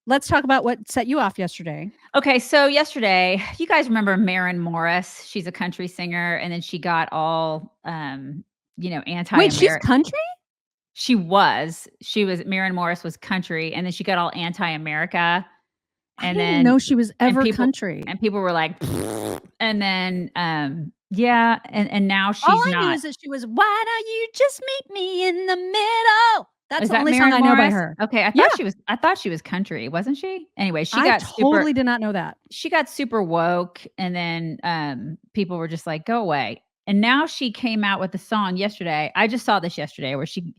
let's talk about what set you off yesterday. Okay, so yesterday, you guys remember Maren Morris? She's a country singer, and then she got all, Wait, she's anti-American. country? She was Maren Morris was country, and then she got all anti-America, I and didn't then know she was and ever people country. and people were like, and then yeah, and now All she's I knew not. is that she was, "Why don't you just meet me in the middle?" That's Is the that only song Maren I know by Morris? her. Okay, Yeah, I thought she was country, wasn't she? Anyway, I totally did not know that. she got super woke, and then people were just like, go away. And now she came out with a song yesterday. I just saw this yesterday where she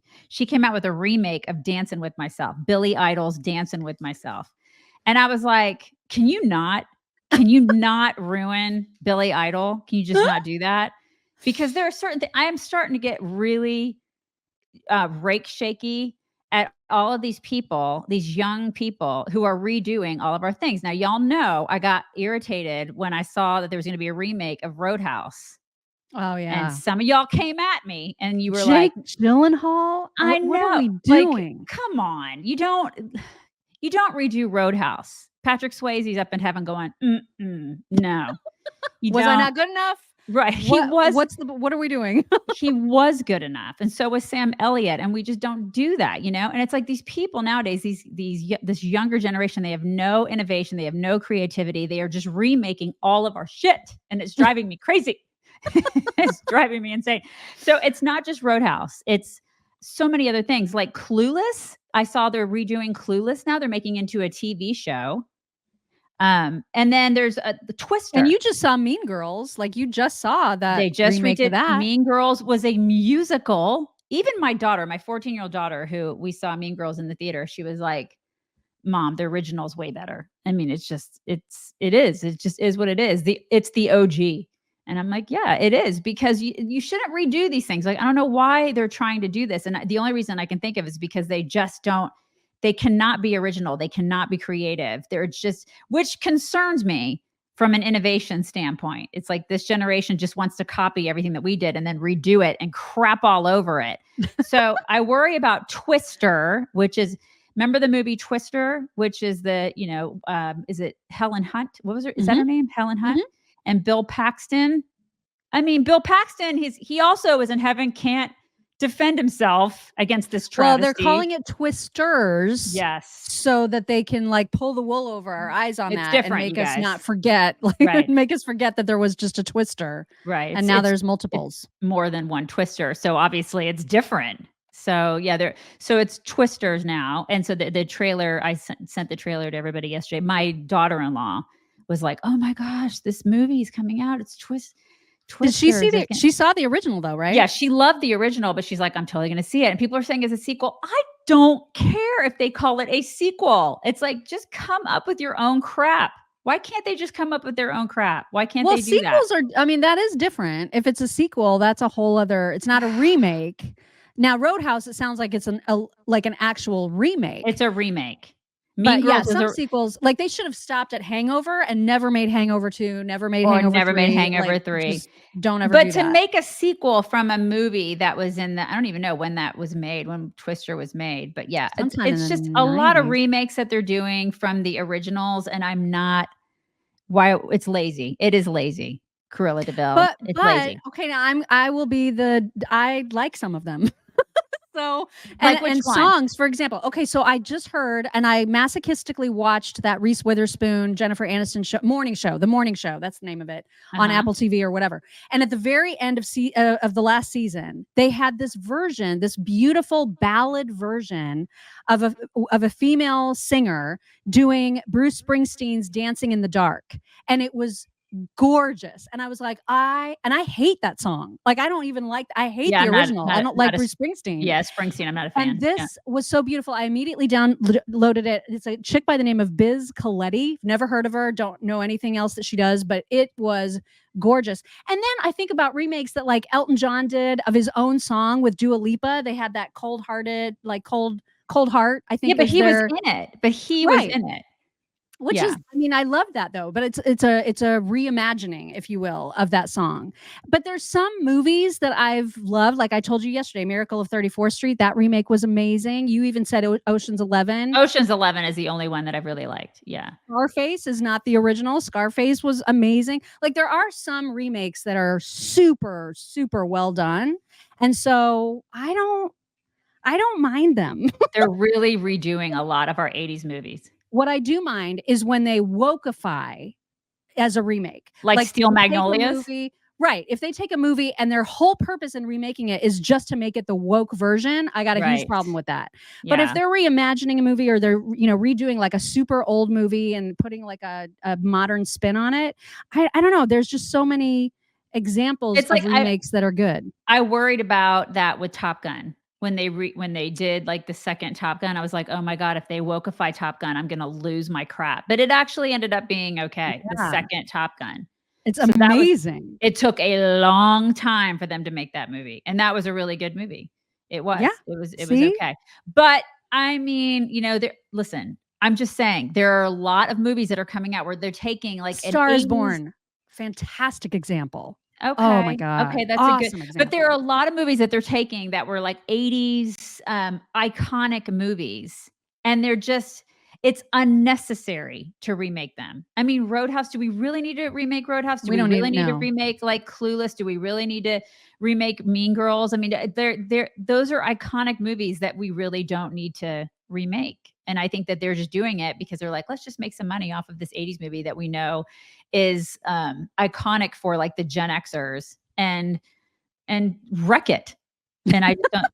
came out with a remake of Dancing with Myself, Billy Idol's Dancing with Myself. And I was like, can you not ruin Billy Idol? Can you just not do that? Because there are certain things I am starting to get really rake shaky at all of these people, these young people who are redoing all of our things. Now, y'all know I got irritated when I saw that there was going to be a remake of Roadhouse. Oh, And yeah. some of y'all came at me and you were like, Jake Gyllenhaal? I What are know, we like, doing? come on. You don't redo Roadhouse. Patrick Swayze's up in heaven going, no, you Was I don't. not good enough? Right. What are we doing? He was good enough, and so was Sam Elliott, and we just don't do that, you know. And it's like these people nowadays, this younger generation, they have no innovation, they have no creativity, they are just remaking all of our shit, and it's driving me crazy. It's driving me insane. So it's not just Roadhouse; it's so many other things, like Clueless. I saw they're redoing Clueless now; they're making into a TV show. And then there's the And Twister. you just saw Mean Girls, like, you just saw that They just remake of redid that. Mean Girls was a musical. Even my daughter, my 14-year-old daughter, who we saw Mean Girls in the theater, she was like, "Mom, the original's way better." I mean, it is. It just is what it is. It's the OG. And I'm like, yeah, it is, because you shouldn't redo these things. Like, I don't know why they're trying to do this. And the only reason I can think of is because they just don't, they cannot be original. They cannot be creative. They're just, which concerns me from an innovation standpoint. It's like this generation just wants to copy everything that we did and then redo it and crap all over it. So I worry about Twister, which is, remember the movie Twister, which is is it Helen Hunt? What was her? Is that Mhm, her name? Helen Hunt? mhm. And Bill Paxton. I mean, Bill Paxton, he also is in heaven, can't defend himself against this Well, they're travesty. calling it Twisters Yes. so that they can, like, pull the wool over our eyes on It's that and different, you make us guys. not forget, like, Right. make us forget that there was just a Twister, Right. and It's now it's there's it's multiples. more than one Twister. So obviously it's different. So yeah, so it's Twisters now. And so the trailer, I sent the trailer to everybody yesterday. My daughter-in-law was like, "Oh my gosh, this movie is coming out. It's Did she see Twisters." the she saw the original though, Yeah, right? she loved the original, but she's like, "I'm totally gonna see it." And people are saying it's a sequel. I don't care if they call it a sequel. It's like, just come up with your own crap. Why can't they just come up with their own crap? Why can't Well, they do that? sequels are, I mean, that is different. If it's a sequel, that's a whole other, it's not a remake. Now, Roadhouse, it sounds like it's like an actual It's remake. a remake. Mean But yeah, Girls was some a sequels, like, they should have stopped at Hangover and never made Hangover 2, never made or Hangover never made 3. Like, Hangover 3. just don't ever But do to that. make a sequel from a movie that was in the, I don't even know when that was made, when Twister was made, but yeah, Sometime in it's the just a lot of 90s. remakes that they're doing from the originals, and I'm not, why, it's lazy. It is lazy. Cruella de Vil. It's But lazy. okay, now I will be I like some of them. So, Like which and one? songs, for example. Okay, so I just heard and I masochistically watched that Reese Witherspoon, Jennifer Aniston show, morning show, The Morning Show, that's the name of it, on Uh-huh. Apple TV or whatever. And at the very end of the last season, they had this version, this beautiful ballad version of a female singer doing Bruce Springsteen's Dancing in the Dark. And it was gorgeous. And I was like, I hate that song. Like, I don't even like, I hate Yeah, the I'm not original. I not don't not like a Bruce Springsteen. yeah, Springsteen, I'm not a And fan. Yeah. this was so beautiful. I immediately downloaded it. It's a chick by the name of Biz Coletti. Never heard of her. Don't know anything else that she does, but it was gorgeous. And then I think about remakes that, like, Elton John did of his own song with Dua Lipa. They had that Cold Hearted, like Cold Heart, I Yeah, think but is he was their in it. But he was right. in it. Which is, Yeah. I mean, I love that though, but it's a reimagining, if you will, of that song. But there's some movies that I've loved, like I told you yesterday, Miracle of 34th Street, that remake was amazing. You even said Ocean's 11. Ocean's 11 is the only one that I've really liked. Yeah. Scarface is not the original. Scarface was amazing. Like there are some remakes that are super, super well done. And so I don't mind them. They're really redoing a lot of our 80s movies. What I do mind is when they wokeify as a remake. Like Like Steel they take a Magnolias? movie, right? If they take a movie and their whole purpose in remaking it is just to make it the woke version, I got a huge Right. problem with that. But if Yeah. they're reimagining a movie or they're redoing like a super old movie and putting like a modern spin on it, I don't know. There's just so many examples It's of like remakes that are good. I worried about that with Top Gun. When they did like the second Top Gun, I was like, "Oh my god, if they wokeify Top Gun, I'm gonna lose my crap." But it actually ended up being okay, the Yeah, second Top Gun. it's So that was amazing. it took a long time for them to make that movie, and that was a really good movie. It Yeah. was. It was See, okay. But, I mean, there listen, I'm just saying, there are a lot of movies that are coming out where they're taking, like, an Star is 80s. Born, fantastic example. Oh my Okay, god, okay, that's a good awesome but there are a example. lot of movies that they're taking that were, like, 80s, iconic movies, and it's unnecessary to remake them. I mean, Roadhouse, do we really need to remake Roadhouse? Do We we don't really need need to no. remake, like, Clueless? Do we really need to remake Mean Girls? I mean, they're those are iconic movies that we really don't need to remake, and I think that they're just doing it because they're like, "Let's just make some money off of this 80s movie that we know is, iconic for, like, the Gen Xers and wreck it." And I just don't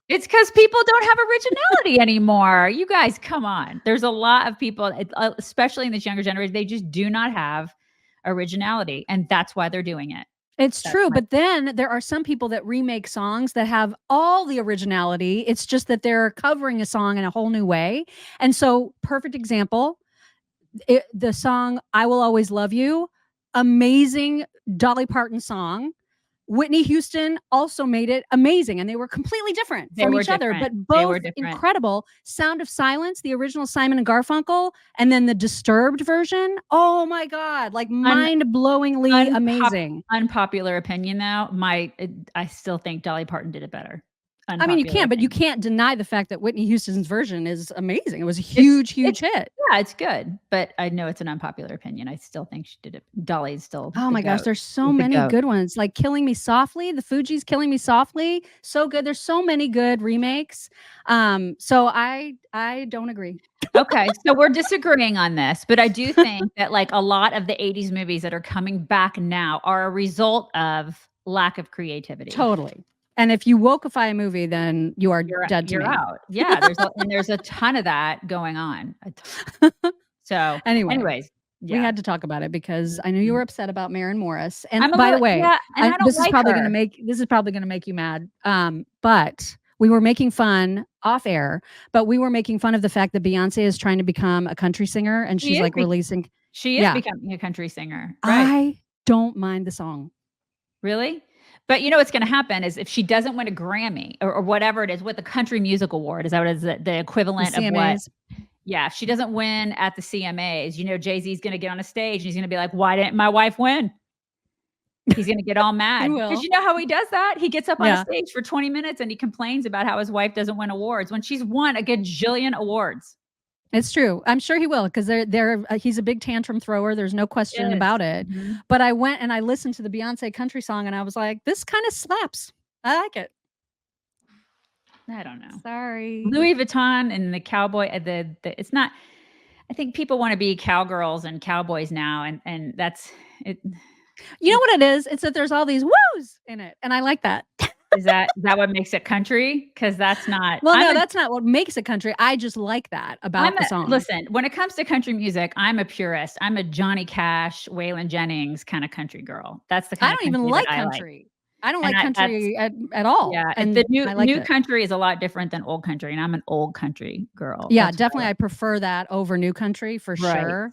it's because people don't have originality anymore. You guys, come on. There's a lot of people, especially in this younger generation, they just do not have originality, and that's why they're doing it. It's That's true, my but then there are some people that remake songs that have all the originality. It's just that they're covering a song in a whole new way. And so, perfect example, the song "I Will Always Love You," amazing Dolly Parton song. Whitney Houston also made it amazing, and they were completely different They from were each other, different. but They were both different. incredible. Sound of Silence, the original Simon and Garfunkel, and then the Disturbed version. Oh my god, like Un mind-blowingly unpop amazing. Unpopular opinion, though, I still think Dolly Parton did it better. I mean, you Unpopular can, but you opinion. can't deny the fact that Whitney Houston's version is amazing. It was a It's huge, huge it's hit. yeah, it's good, but I know it's an unpopular opinion. I still think she did it. Dolly's still Oh the my gosh, GOAT. there's so She's the many GOAT. good ones, like Killing Me Softly, the Fugees' Killing Me Softly, so good. There's so many good remakes. So I don't agree. Okay, so we're disagreeing on this, but I do think that, like, a lot of the 80s movies that are coming back now are a result of lack of creativity. Totally. And if you wokeify a movie, then you are dead to You're me. out. Yeah, there's a ton of that going on. A ton. So, Anyway, anyways, we yeah. had to talk about it because I knew you Mhm. were upset about Maren Morris. And I'm a by the little way, yeah, and I don't like her. this is probably gonna make you mad. But we were making fun off air, but we were making fun of the fact that Beyonce is trying to become a country singer and She she's is like be releasing. she is Yeah, becoming a country singer, right. I don't mind the song. Really? But you know what's gonna happen is if she doesn't win a Grammy or whatever it is, what the Country Music Award, is that what it is, the The equivalent of what. CMAs. Yeah, if she doesn't win at the CMAs, Jay-Z's gonna get on a stage and he's gonna be like, "Why didn't my wife win?" He's gonna get all He mad because will. you know how he does that? He gets up on a Yeah. stage for 20 minutes and he complains about how his wife doesn't win awards when she's won a gajillion awards. It's true. I'm sure he will because he's a big tantrum thrower. There's no question Yes. about it. Mhm. But I went and I listened to the Beyonce country song and I was like, this kind of slaps. I like it. I don't know. Sorry. Louis Vuitton and the cowboy, the it's not. I think people wanna be cowgirls and cowboys now, and that's it. You know what it is? It's that there's all these woos in it. And I like that. Is that what makes it country? Because that's not. Well, no, that's not what makes it country. I just like that I'm about the a song. listen, when it comes to country music, I'm a purist. I'm a Johnny Cash, Waylon Jennings kinda country girl. That's the I kinda don't even country that like I like. country. I don't And like that's country at all. yeah, the And new I liked new it. country is a lot different than old country, and I'm an old country girl. Yeah, That's what I definitely. like. I prefer that over new country for Right. sure.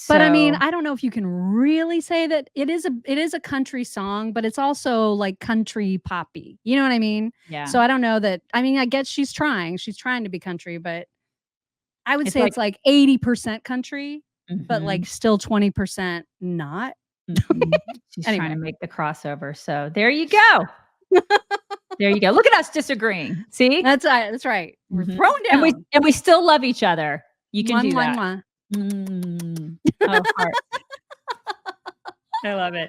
But I mean, So, I don't know if you can really say that it is a country song, but it's also like country poppy. You know what I mean? yeah. So I don't know that. I mean, I guess she's trying. She's trying to be country, but I would It's say like it's like 80% country but like still 20% not. Mhm. She's trying Anyway. to make the crossover. So there you go. There you go. Look at us disagreeing. See? That's right. We're Mhm. thrown down. And we still love each other. You can Mwah, do mwah, that. mwah. Oh, heart. I love it.